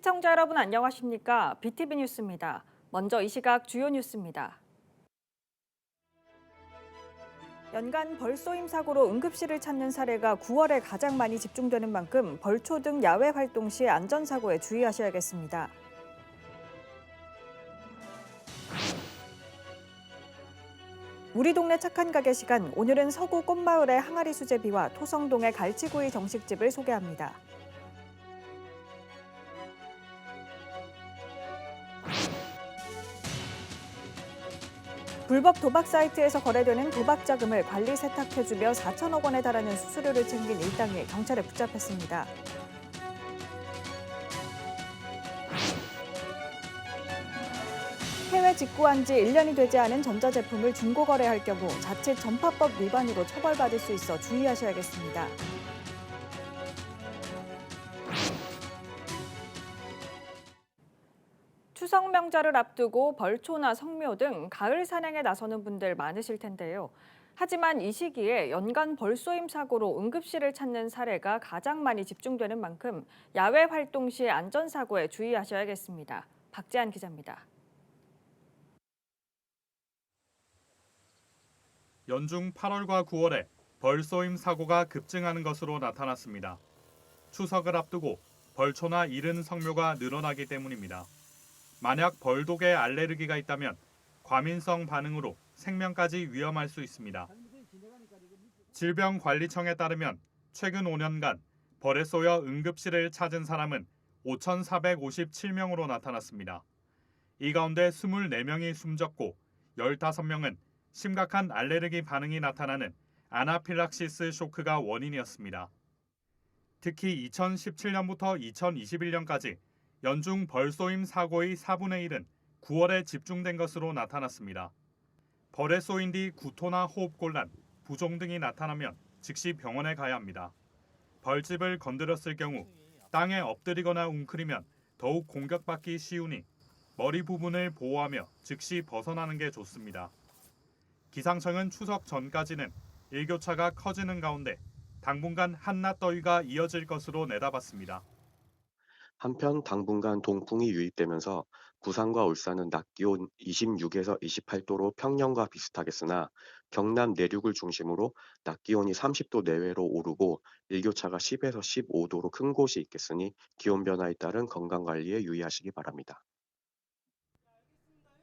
시청자 여러분 안녕하십니까? BTV 뉴스입니다. 먼저 이 시각 주요 뉴스입니다. 연간 벌쏘임 사고로 응급실을 찾는 사례가 9월에 가장 많이 집중되는 만큼 벌초 등 야외 활동 시 안전사고에 주의하셔야겠습니다. 우리 동네 착한 가게 시간, 오늘은 서구 꽃마을의 항아리 수제비와 토성동의 갈치구이 정식집을 소개합니다. 불법 도박 사이트에서 거래되는 도박 자금을 관리 세탁해주며 4천억 원에 달하는 수수료를 챙긴 일당이 경찰에 붙잡혔습니다. 해외 직구한 지 1년이 되지 않은 전자제품을 중고 거래할 경우 자칫 전파법 위반으로 처벌받을 수 있어 주의하셔야겠습니다. 추석 명절을 앞두고 벌초나 성묘 등 가을 산행에 나서는 분들 많으실 텐데요. 하지만 이 시기에 연간 벌쏘임 사고로 응급실을 찾는 사례가 가장 많이 집중되는 만큼 야외 활동 시 안전사고에 주의하셔야겠습니다. 박재한 기자입니다. 연중 8월과 9월에 벌쏘임 사고가 급증하는 것으로 나타났습니다. 추석을 앞두고 벌초나 이른 성묘가 늘어나기 때문입니다. 만약 벌독에 알레르기가 있다면 과민성 반응으로 생명까지 위험할 수 있습니다. 질병관리청에 따르면 최근 5년간 벌에 쏘여 응급실을 찾은 사람은 5,457명으로 나타났습니다. 이 가운데 24명이 숨졌고 15명은 심각한 알레르기 반응이 나타나는 아나필락시스 쇼크가 원인이었습니다. 특히 2017년부터 2021년까지 연중 벌쏘임 사고의 4분의 1은 9월에 집중된 것으로 나타났습니다. 벌에 쏘인 뒤 구토나 호흡곤란, 부종 등이 나타나면 즉시 병원에 가야 합니다. 벌집을 건드렸을 경우 땅에 엎드리거나 웅크리면 더욱 공격받기 쉬우니 머리 부분을 보호하며 즉시 벗어나는 게 좋습니다. 기상청은 추석 전까지는 일교차가 커지는 가운데 당분간 한낮 더위가 이어질 것으로 내다봤습니다. 한편 당분간 동풍이 유입되면서 부산과 울산은 낮 기온 26에서 28도로 평년과 비슷하겠으나 경남 내륙을 중심으로 낮 기온이 30도 내외로 오르고 일교차가 10에서 15도로 큰 곳이 있겠으니 기온 변화에 따른 건강관리에 유의하시기 바랍니다.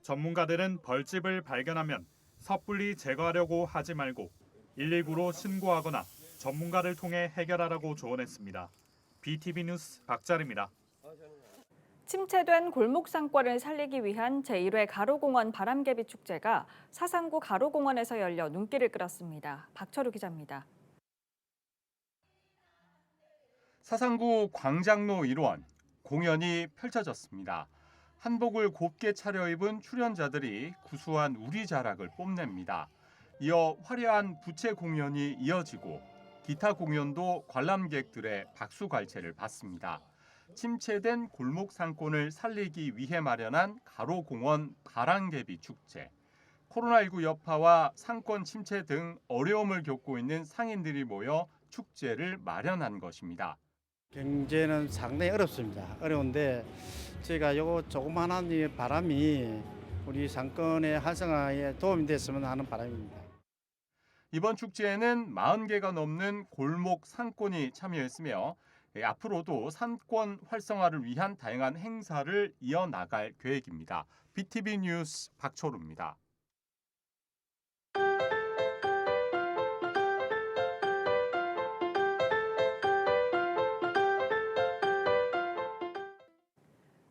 전문가들은 벌집을 발견하면 섣불리 제거하려고 하지 말고 119로 신고하거나 전문가를 통해 해결하라고 조언했습니다. BTV 뉴스 박자리입니다. 침체된 골목 상권을 살리기 위한 제1회 가로공원 바람개비 축제가 사상구 가로공원에서 열려 눈길을 끌었습니다. 박철우 기자입니다. 사상구 광장로 1원 공연이 펼쳐졌습니다. 한복을 곱게 차려입은 출연자들이 구수한 우리자락을 뽐냅니다. 이어 화려한 부채 공연이 이어지고 기타 공연도 관람객들의 박수갈채를 받습니다. 침체된 골목 상권을 살리기 위해 마련한 가로공원 바람개비 축제. 코로나19 여파와 상권 침체 등 어려움을 겪고 있는 상인들이 모여 축제를 마련한 것입니다. 경제는 상당히 어렵습니다. 어려운데 저희가 요거 조그만한 이 바람이 우리 상권의 활성화에 도움이 됐으면 하는 바람입니다. 이번 축제에는 40개가 넘는 골목 상권이 참여했으며 앞으로도 상권 활성화를 위한 다양한 행사를 이어나갈 계획입니다. BTV 뉴스 박철우입니다.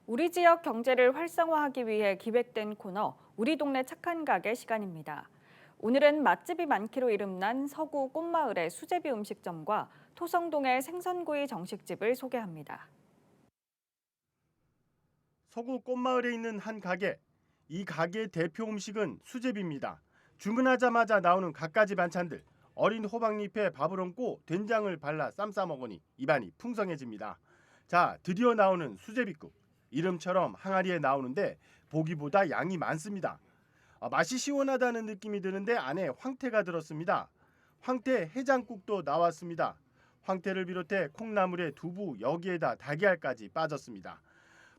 우리 지역 경제를 활성화하기 위해 기획된 코너 우리 동네 착한 가게 시간입니다. 오늘은 맛집이 많기로 이름난 서구 꽃마을의 수제비 음식점과 토성동의 생선구이 정식집을 소개합니다. 서구 꽃마을에 있는 한 가게. 이 가게의 대표 음식은 수제비입니다. 주문하자마자 나오는 갖가지 반찬들. 어린 호박잎에 밥을 얹고 된장을 발라 쌈 싸 먹으니 입안이 풍성해집니다. 자, 드디어 나오는 수제비국. 이름처럼 항아리에 나오는데 보기보다 양이 많습니다. 맛이 시원하다는 느낌이 드는데 안에 황태가 들었습니다. 황태 해장국도 나왔습니다. 황태를 비롯해 콩나물에 두부, 여기에다 달걀까지 빠졌습니다.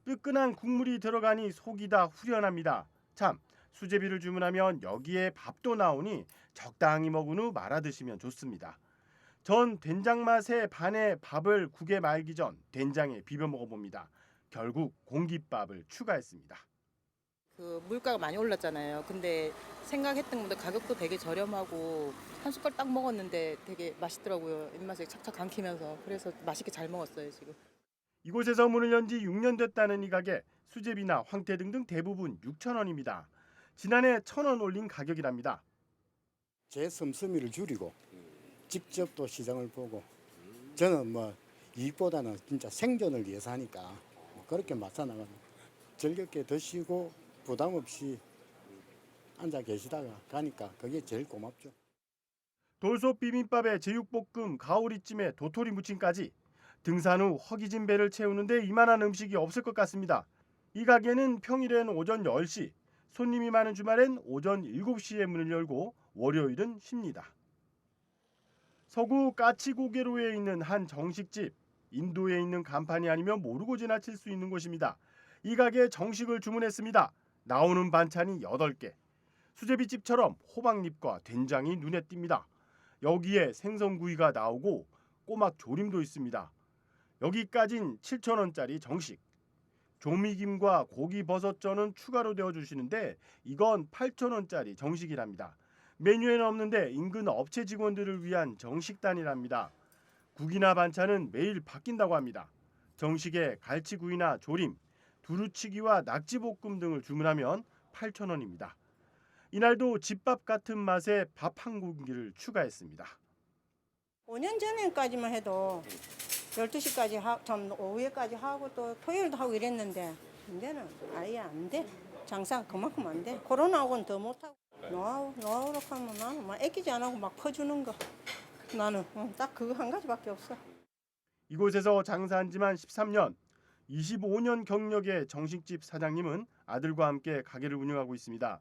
뜨끈한 국물이 들어가니 속이 다 후련합니다. 참, 수제비를 주문하면 여기에 밥도 나오니 적당히 먹은 후 말아 드시면 좋습니다. 전 된장 맛에 반해 밥을 국에 말기 전 된장에 비벼 먹어봅니다. 결국 공깃밥을 추가했습니다. 그 물가가 많이 올랐잖아요. 근데 생각했던 것보다 가격도 되게 저렴하고 한 숟갈 딱 먹었는데 되게 맛있더라고요. 입맛에 착착 감기면서. 그래서 맛있게 잘 먹었어요, 지금. 이곳에서 문을 연 지 6년 됐다는 이 가게, 수제비나 황태 등등 대부분 6,000원입니다. 지난해 1,000원 올린 가격이랍니다. 제 씀씀이를 줄이고 직접 또 시장을 보고 저는 뭐 이익보다는 진짜 생존을 위해서 하니까 그렇게 맞서 나가는 즐겁게 드시고 부담 없이 앉아 계시다가 가니까 그게 제일 고맙죠. 돌솥 비빔밥에 제육볶음, 가오리찜에 도토리 무침까지 등산 후 허기진 배를 채우는데 이만한 음식이 없을 것 같습니다. 이 가게는 평일엔 오전 10시, 손님이 많은 주말엔 오전 7시에 문을 열고 월요일은 쉽니다. 서구 까치고개로에 있는 한 정식집, 인도에 있는 간판이 아니면 모르고 지나칠 수 있는 곳입니다. 이 가게에 정식을 주문했습니다. 나오는 반찬이 8개. 수제비집처럼 호박잎과 된장이 눈에 띕니다. 여기에 생선구이가 나오고 꼬막 조림도 있습니다. 여기까진 7,000원짜리 정식. 조미김과 고기 버섯전은 추가로 되어주시는데 이건 8,000원짜리 정식이랍니다. 메뉴에는 없는데 인근 업체 직원들을 위한 정식단이랍니다. 국이나 반찬은 매일 바뀐다고 합니다. 정식에 갈치구이나 조림, 두루치기와 낙지볶음 등을 주문하면 8,000원입니다. 이날도 집밥 같은 맛에 밥 한 공기를 추가했습니다. 5년 전에까지만 해도 12시까지 참 오후에까지 하고 또 토요일도 하고 이랬는데 이제는 아예 안 돼. 장사 그만큼 안 돼. 코로나하고는 더 못하고. 노하우로 하면 나는 막 애끼지 안 하고 막 퍼주는 거. 나는 딱 그거 한 가지밖에 없어. 이곳에서 장사한 지만 13년, 25년 경력의 정식집 사장님은 아들과 함께 가게를 운영하고 있습니다.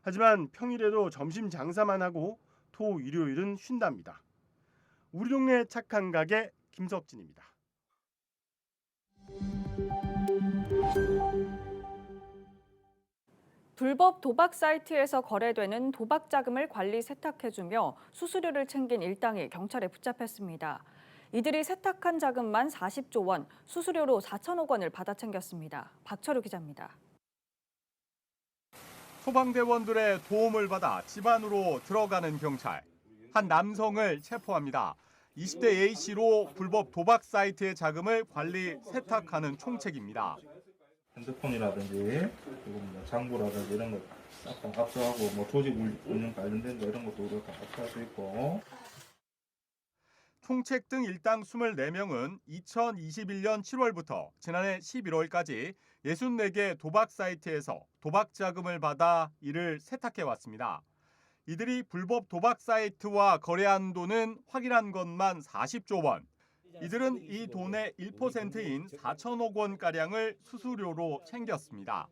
하지만 평일에도 점심 장사만 하고 토, 일요일은 쉰답니다. 우리 동네 착한 가게 김석진입니다. 불법 도박 사이트에서 거래되는 도박 자금을 관리 세탁해주며 수수료를 챙긴 일당이 경찰에 붙잡혔습니다. 이들이 세탁한 자금만 40조 원, 수수료로 4천억 원을 받아 챙겼습니다. 박철우 기자입니다. 소방대원들의 도움을 받아 집안으로 들어가는 경찰. 한 남성을 체포합니다. 20대 A씨로 불법 도박 사이트의 자금을 관리 세탁하는 총책입니다. 핸드폰이라든지 그리고 뭐 장부라든지 이런 거 싹 다 압수하고 뭐 조직 운영 관련된 거 이런 것도 우리가 다 압수할 수 있고. 총책 등 일당 24명은 2021년 7월부터 지난해 11월까지 64개 도박 사이트에서 도박 자금을 받아 이를 세탁해 왔습니다. 이들이 불법 도박 사이트와 거래한 돈은 확인한 것만 40조 원. 이들은 이 돈의 1%인 4천억 원가량을 수수료로 챙겼습니다.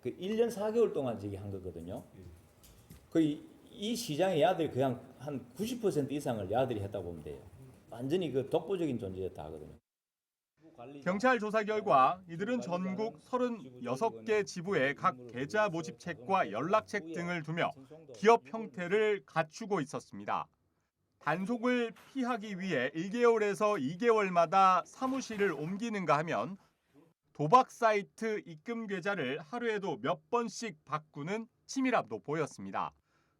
그 1년 4개월 동안 저기 한 거거든요. 거의 이 시장의 야들이 그냥 한 90% 이상을 야들이 했다고 보면 돼요. 완전히 그 독보적인 존재였다 하거든요. 경찰 조사 결과 이들은 전국 36개 지부에 각 계좌 모집책과 연락책 등을 두며 기업 형태를 갖추고 있었습니다. 단속을 피하기 위해 1개월에서 2개월마다 사무실을 옮기는가 하면 도박 사이트 입금 계좌를 하루에도 몇 번씩 바꾸는 치밀함도 보였습니다.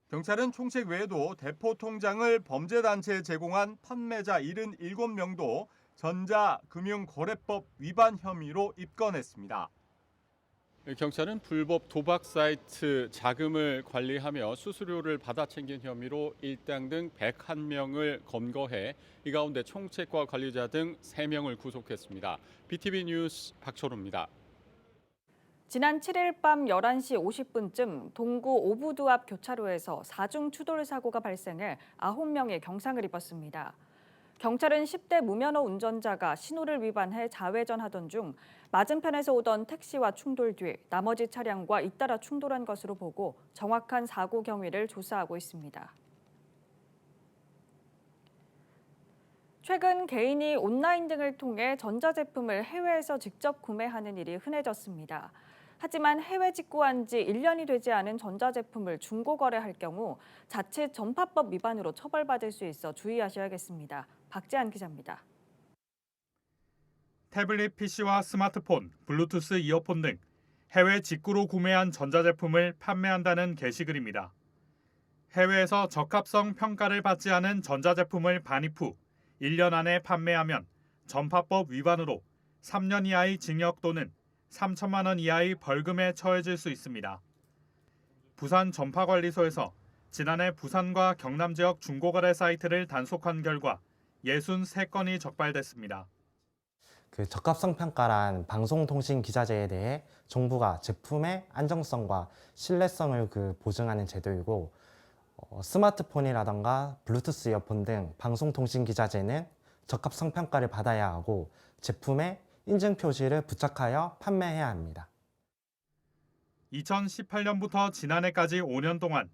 경찰은 총책 외에도 대포 통장을 범죄단체에 제공한 판매자 77명도 전자금융거래법 위반 혐의로 입건했습니다. 경찰은 불법 도박 사이트 자금을 관리하며 수수료를 받아 챙긴 혐의로 일당 등 101명을 검거해 이 가운데 총책과 관리자 등 3명을 구속했습니다. BTV 뉴스 박철우입니다. 지난 7일 밤 11시 50분쯤 동구 오부두 앞 교차로에서 4중 추돌 사고가 발생해 9명이 경상을 입었습니다. 경찰은 10대 무면허 운전자가 신호를 위반해 좌회전하던 중 맞은편에서 오던 택시와 충돌 뒤 나머지 차량과 잇따라 충돌한 것으로 보고 정확한 사고 경위를 조사하고 있습니다. 최근 개인이 온라인 등을 통해 전자제품을 해외에서 직접 구매하는 일이 흔해졌습니다. 하지만 해외 직구한 지 1년이 되지 않은 전자제품을 중고거래할 경우 자칫 전파법 위반으로 처벌받을 수 있어 주의하셔야겠습니다. 박재한 기자입니다. 태블릿 PC와 스마트폰, 블루투스 이어폰 등 해외 직구로 구매한 전자제품을 판매한다는 게시글입니다. 해외에서 적합성 평가를 받지 않은 전자제품을 반입 후 1년 안에 판매하면 전파법 위반으로 3년 이하의 징역 또는 3천만 원 이하의 벌금에 처해질 수 있습니다. 부산 전파관리소에서 지난해 부산과 경남 지역 중고거래 사이트를 단속한 결과 63건이 적발됐습니다. 적합성 평가란 방송통신 기자재에 대해 정부가 제품의 안정성과 신뢰성을 보증하는 제도이고, 스마트폰이라던가 블루투스 이어폰 등 방송통신 기자재는 적합성 평가를 받아야 하고 제품에 인증 표시를 부착하여 판매해야 합니다. 2018년부터 지난해까지 5년 동안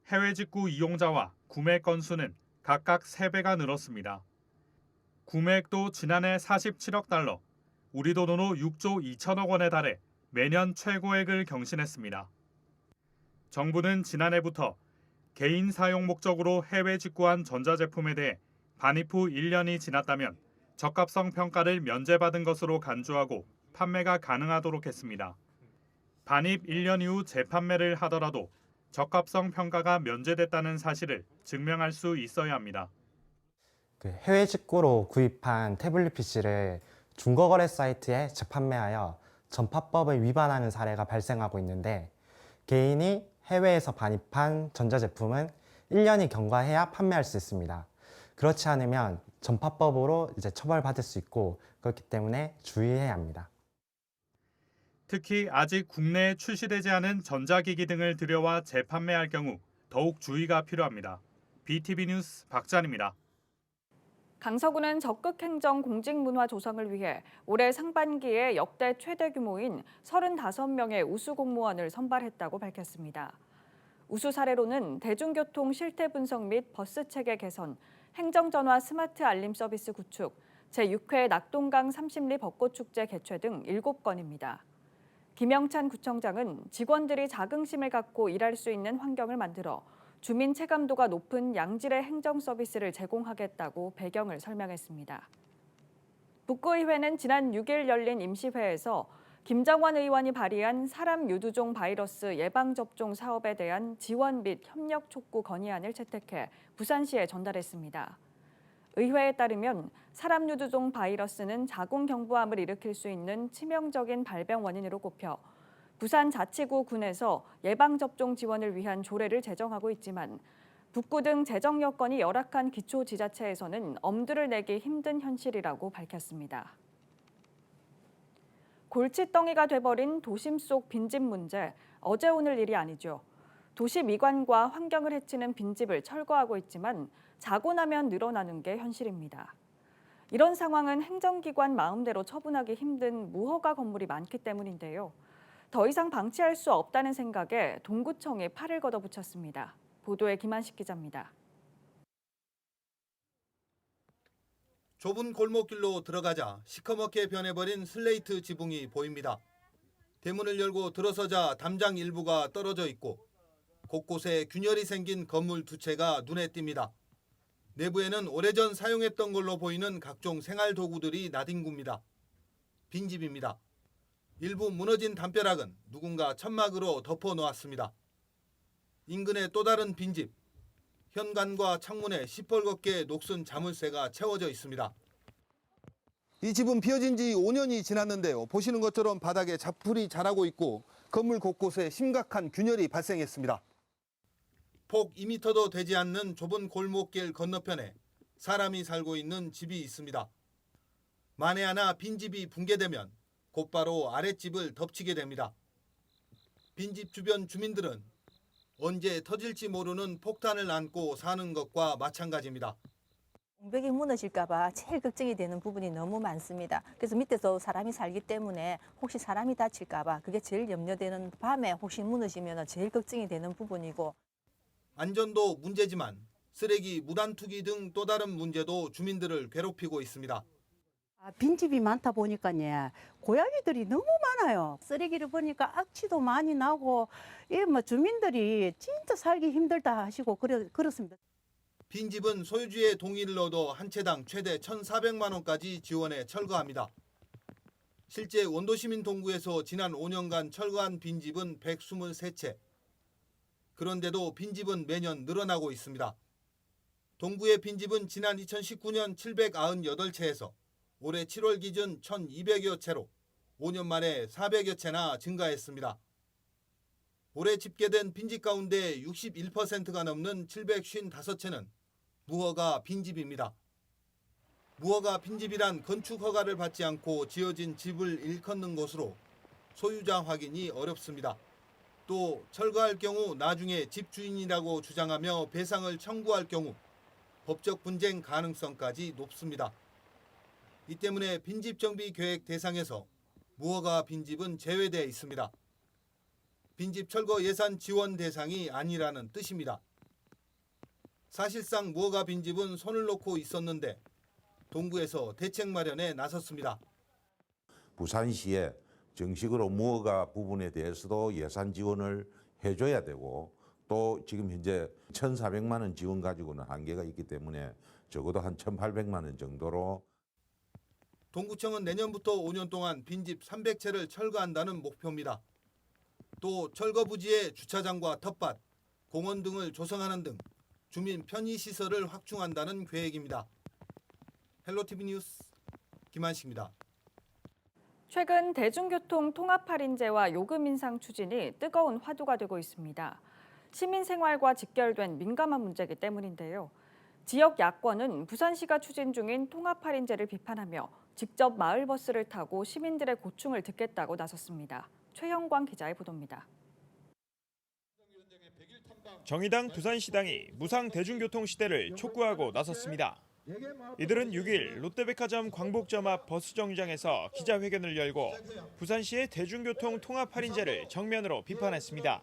해외 직구 이용자와 구매 건수는 각각 3배가 늘었습니다. 구매액도 지난해 47억 달러, 우리 돈으로 6조 2천억 원에 달해 매년 최고액을 경신했습니다. 정부는 지난해부터 개인 사용 목적으로 해외 직구한 전자제품에 대해 반입 후 1년이 지났다면 적합성 평가를 면제받은 것으로 간주하고 판매가 가능하도록 했습니다. 반입 1년 이후 재판매를 하더라도 적합성 평가가 면제됐다는 사실을 증명할 수 있어야 합니다. 해외 직구로 구입한 태블릿 PC를 중고거래 사이트에 재판매하여 전파법을 위반하는 사례가 발생하고 있는데, 개인이 해외에서 반입한 전자제품은 1년이 경과해야 판매할 수 있습니다. 그렇지 않으면 전파법으로 처벌받을 수 있고, 그렇기 때문에 주의해야 합니다. 특히 아직 국내에 출시되지 않은 전자기기 등을 들여와 재판매할 경우 더욱 주의가 필요합니다. BTV 뉴스 박찬입니다. 강서구는 적극 행정 공직 문화 조성을 위해 올해 상반기에 역대 최대 규모인 35명의 우수 공무원을 선발했다고 밝혔습니다. 우수 사례로는 대중교통 실태 분석 및 버스 체계 개선, 행정전화 스마트 알림 서비스 구축, 제6회 낙동강 30리 벚꽃축제 개최 등 7건입니다. 김영찬 구청장은 직원들이 자긍심을 갖고 일할 수 있는 환경을 만들어 주민 체감도가 높은 양질의 행정 서비스를 제공하겠다고 배경을 설명했습니다. 북구의회는 지난 6일 열린 임시회에서 김정원 의원이 발의한 사람 유두종 바이러스 예방접종 사업에 대한 지원 및 협력 촉구 건의안을 채택해 부산시에 전달했습니다. 의회에 따르면 사람 유두종 바이러스는 자궁경부암을 일으킬 수 있는 치명적인 발병 원인으로 꼽혀 부산자치구 군에서 예방접종 지원을 위한 조례를 제정하고 있지만 북구 등 재정 여건이 열악한 기초지자체에서는 엄두를 내기 힘든 현실이라고 밝혔습니다. 골칫덩이가 돼버린 도심 속 빈집 문제, 어제 오늘 일이 아니죠. 도시 미관과 환경을 해치는 빈집을 철거하고 있지만 자고 나면 늘어나는 게 현실입니다. 이런 상황은 행정기관 마음대로 처분하기 힘든 무허가 건물이 많기 때문인데요. 더 이상 방치할 수 없다는 생각에 동구청이 팔을 걷어붙였습니다. 보도에 김한식 기자입니다. 좁은 골목길로 들어가자 시커멓게 변해버린 슬레이트 지붕이 보입니다. 대문을 열고 들어서자 담장 일부가 떨어져 있고 곳곳에 균열이 생긴 건물 두 채가 눈에 띕니다. 내부에는 오래전 사용했던 걸로 보이는 각종 생활 도구들이 나뒹굽니다. 빈집입니다. 일부 무너진 담벼락은 누군가 천막으로 덮어놓았습니다. 인근의 또 다른 빈집, 현관과 창문에 시뻘겋게 녹슨 자물쇠가 채워져 있습니다. 이 집은 비어진 지 5년이 지났는데요. 보시는 것처럼 바닥에 잡풀이 자라고 있고 건물 곳곳에 심각한 균열이 발생했습니다. 폭 2m도 되지 않는 좁은 골목길 건너편에 사람이 살고 있는 집이 있습니다. 만에 하나 빈집이 붕괴되면 곧바로 아랫집을 덮치게 됩니다. 빈집 주변 주민들은 언제 터질지 모르는 폭탄을 안고 사는 것과 마찬가지입니다. 공백이 무너질까 봐 제일 걱정이 되는 부분이 너무 많습니다. 그래서 밑에서 사람이 살기 때문에 혹시 사람이 다칠까 봐 그게 제일 염려되는, 밤에 혹시 무너지면 제일 걱정이 되는 부분이고. 안전도 문제지만 쓰레기 무단 투기 등 또 다른 문제도 주민들을 괴롭히고 있습니다. 빈집이 많다 보니까요, 고양이들이 너무 많아요. 쓰레기를 보니까 악취도 많이 나고, 주민들이 진짜 살기 힘들다 하시고 그렇습니다. 빈집은 소유주의 동의를 얻어 한 채당 최대 1,400만 원까지 지원해 철거합니다. 실제 원도시민 동구에서 지난 5년간 철거한 빈집은 123채. 그런데도 빈집은 매년 늘어나고 있습니다. 동구의 빈집은 지난 2019년 798채에서 올해 7월 기준 1,200여 채로 5년 만에 400여 채나 증가했습니다. 올해 집계된 빈집 가운데 61%가 넘는 755채는 무허가 빈집입니다. 무허가 빈집이란 건축 허가를 받지 않고 지어진 집을 일컫는 것으로 소유자 확인이 어렵습니다. 또 철거할 경우 나중에 집주인이라고 주장하며 배상을 청구할 경우 법적 분쟁 가능성까지 높습니다. 이 때문에 빈집 정비 계획 대상에서 무허가 빈집은 제외되어 있습니다. 빈집 철거 예산 지원 대상이 아니라는 뜻입니다. 사실상 무허가 빈집은 손을 놓고 있었는데 동구에서 대책 마련에 나섰습니다. 부산시에 정식으로 무허가 부분에 대해서도 예산 지원을 해줘야 되고 또 지금 현재 1,400만 원 지원 가지고는 한계가 있기 때문에 적어도 한 1,800만 원 정도로 동구청은 내년부터 5년 동안 빈집 300채를 철거한다는 목표입니다. 또 철거 부지에 주차장과 텃밭, 공원 등을 조성하는 등 주민 편의시설을 확충한다는 계획입니다. 헬로티비 뉴스 김한식입니다. 최근 대중교통 통합 할인제와 요금 인상 추진이 뜨거운 화두가 되고 있습니다. 시민 생활과 직결된 민감한 문제이기 때문인데요. 지역 야권은 부산시가 추진 중인 통합 할인제를 비판하며 직접 마을버스를 타고 시민들의 고충을 듣겠다고 나섰습니다. 최형광 기자의 보도입니다. 정의당 부산시당이 무상 대중교통 시대를 촉구하고 나섰습니다. 이들은 6일 롯데백화점 광복점 앞 버스 정류장에서 기자회견을 열고 부산시의 대중교통 통합 할인제를 정면으로 비판했습니다.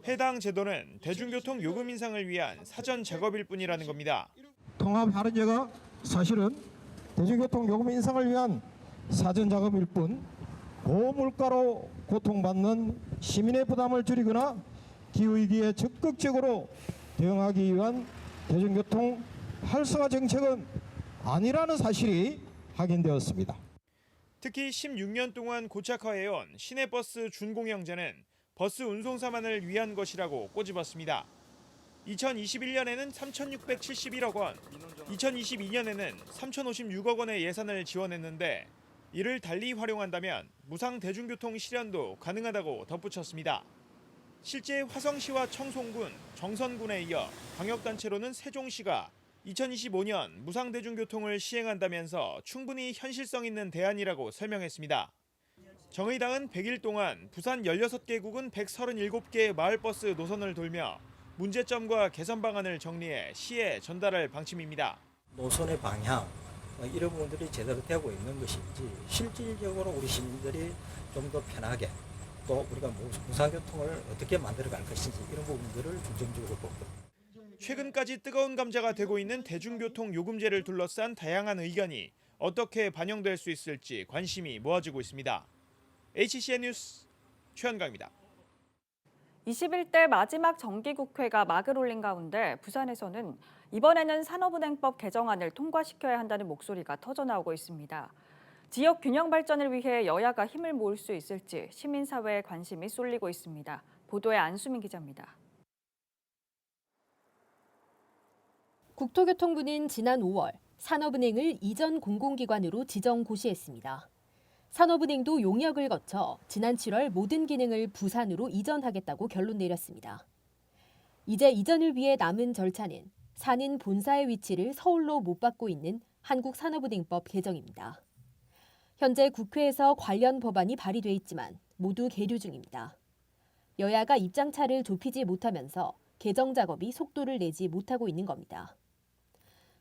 해당 제도는 대중교통 요금 인상을 위한 사전 작업일 뿐이라는 겁니다. 통합 할인제가 사실은 대중교통 요금 인상을 위한 사전 작업일 뿐 고물가로 고통받는 시민의 부담을 줄이거나 기후위기에 적극적으로 대응하기 위한 대중교통 활성화 정책은 아니라는 사실이 확인되었습니다. 특히 16년 동안 고착화해온 시내버스 준공영제는 버스 운송사만을 위한 것이라고 꼬집었습니다. 2021년에는 3,671억 원, 2022년에는 3,056억 원의 예산을 지원했는데 이를 달리 활용한다면 무상 대중교통 실현도 가능하다고 덧붙였습니다. 실제 화성시와 청송군, 정선군에 이어 광역단체로는 세종시가 2025년 무상 대중교통을 시행한다면서 충분히 현실성 있는 대안이라고 설명했습니다. 정의당은 100일 동안 부산 16개국은 137개의 마을버스 노선을 돌며 문제점과 개선 방안을 정리해 시에 전달할 방침입니다. 노선의 방향, 이런 부분들이 제대로 되고 있는 것인지 실질적으로 우리 시민들이 좀 더 편하게 또 우리가 무상교통을 어떻게 만들어갈 것인지 이런 부분들을 중점적으로 보고 최근까지 뜨거운 감자가 되고 있는 대중교통 요금제를 둘러싼 다양한 의견이 어떻게 반영될 수 있을지 관심이 모아지고 있습니다. HCN 뉴스 최현강입니다. 21대 마지막 정기국회가 막을 올린 가운데 부산에서는 이번에는 산업은행법 개정안을 통과시켜야 한다는 목소리가 터져나오고 있습니다. 지역 균형 발전을 위해 여야가 힘을 모을 수 있을지 시민사회에 관심이 쏠리고 있습니다. 보도에 안수민 기자입니다. 국토교통부는 지난 5월 산업은행을 이전 공공기관으로 지정 고시했습니다. 산업은행도 용역을 거쳐 지난 7월 모든 기능을 부산으로 이전하겠다고 결론 내렸습니다. 이제 이전을 위해 남은 절차는 산인 본사의 위치를 서울로 못 받고 있는 한국산업은행법 개정입니다. 현재 국회에서 관련 법안이 발의돼 있지만 모두 계류 중입니다. 여야가 입장차를 좁히지 못하면서 개정 작업이 속도를 내지 못하고 있는 겁니다.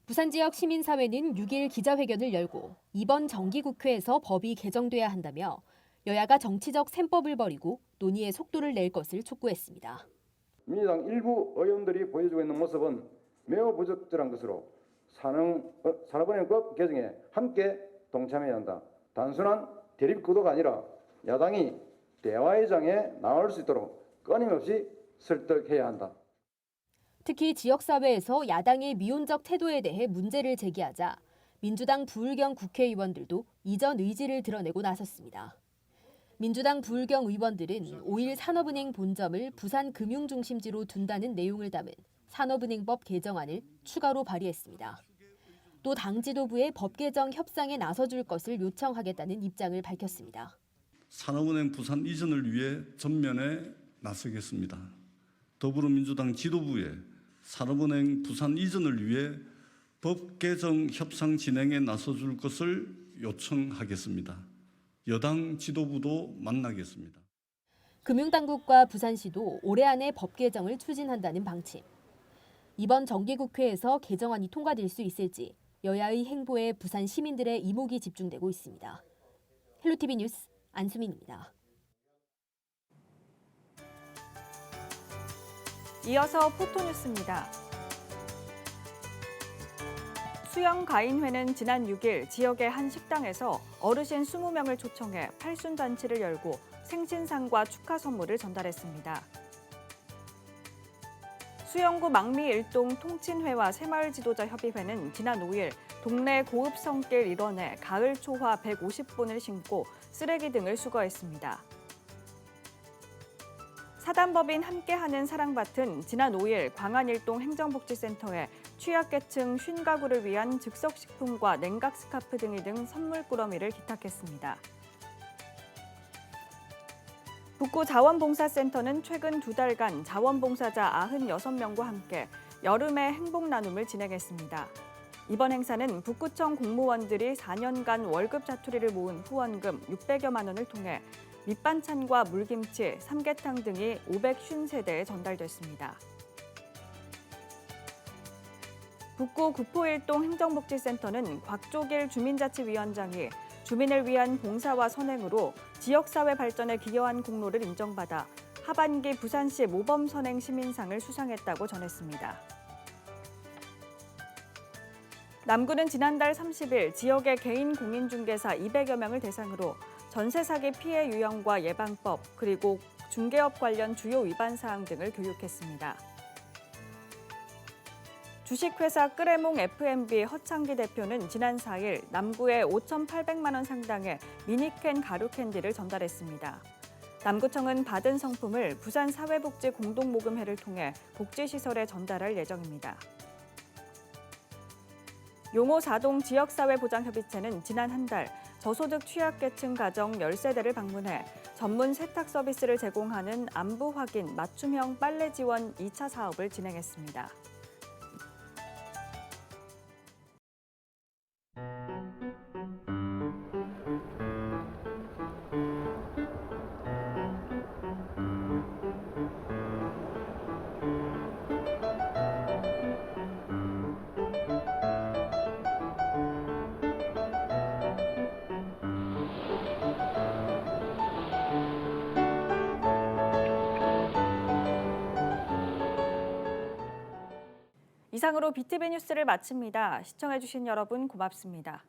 부산 지역 시민사회는 6일 기자회견을 열고 이번 정기국회에서 법이 개정돼야 한다며 여야가 정치적 셈법을 벌이고 논의의 속도를 낼 것을 촉구했습니다. 민주당 일부 의원들이 보여주고 있는 모습은 매우 부적절한 것으로 산업은행법 개정에 함께 동참해야 한다. 단순한 대립 구도가 아니라 야당이 대화의 장에 나올 수 있도록 끊임없이 설득해야 한다. 특히 지역사회에서 야당의 미온적 태도에 대해 문제를 제기하자 민주당 부울경 국회의원들도 이전 의지를 드러내고 나섰습니다. 민주당 부울경 의원들은 5일 산업은행 본점을 부산 금융중심지로 둔다는 내용을 담은 산업은행법 개정안을 추가로 발의했습니다. 또 당 지도부에 법 개정 협상에 나서줄 것을 요청하겠다는 입장을 밝혔습니다. 산업은행 부산 이전을 위해 전면에 나서겠습니다. 더불어민주당 지도부에 산업은행 부산 이전을 위해 법 개정 협상 진행에 나서줄 것을 요청하겠습니다. 여당 지도부도 만나겠습니다. 금융당국과 부산시도 올해 안에 법 개정을 추진한다는 방침. 이번 정기국회에서 개정안이 통과될 수 있을지 여야의 행보에 부산 시민들의 이목이 집중되고 있습니다. 헬로티비 뉴스 안수민입니다. 이어서 포토뉴스입니다. 수영가인회는 지난 6일 지역의 한 식당에서 어르신 20명을 초청해 팔순잔치를 열고 생신상과 축하 선물을 전달했습니다. 수영구 망미일동 통친회와 새마을지도자협의회는 지난 5일 동네 고읍성길 일원에 가을 초화 150본을 심고 쓰레기 등을 수거했습니다. 사단법인 함께하는 사랑밭은 지난 5일 광안일동 행정복지센터에 취약계층 50가구를 위한 즉석식품과 냉각 스카프 등의 선물 꾸러미를 기탁했습니다. 북구 자원봉사센터는 최근 2달간 자원봉사자 96명과 함께 여름의 행복 나눔을 진행했습니다. 이번 행사는 북구청 공무원들이 4년간 월급 자투리를 모은 후원금 600여만 원을 통해 밑반찬과 물김치, 삼계탕 등이 550세대에 전달됐습니다. 북구 구포일동 행정복지센터는 곽조길 주민자치위원장이 주민을 위한 봉사와 선행으로 지역사회 발전에 기여한 공로를 인정받아 하반기 부산시 모범선행 시민상을 수상했다고 전했습니다. 남구는 지난달 30일 지역의 개인 공인중개사 200여 명을 대상으로 전세 사기 피해 유형과 예방법 그리고 중개업 관련 주요 위반 사항 등을 교육했습니다. 주식회사 끄레몽 F&B 허창기 대표는 지난 4일 남구에 5,800만 원 상당의 미니캔 가루 캔디를 전달했습니다. 남구청은 받은 상품을 부산사회복지공동모금회를 통해 복지시설에 전달할 예정입니다. 용호 4동 지역사회보장협의체는 지난 한 달 저소득 취약계층 가정 10세대를 방문해 전문 세탁 서비스를 제공하는 안부 확인 맞춤형 빨래 지원 2차 사업을 진행했습니다. 이상으로 BTV 뉴스를 마칩니다. 시청해주신 여러분 고맙습니다.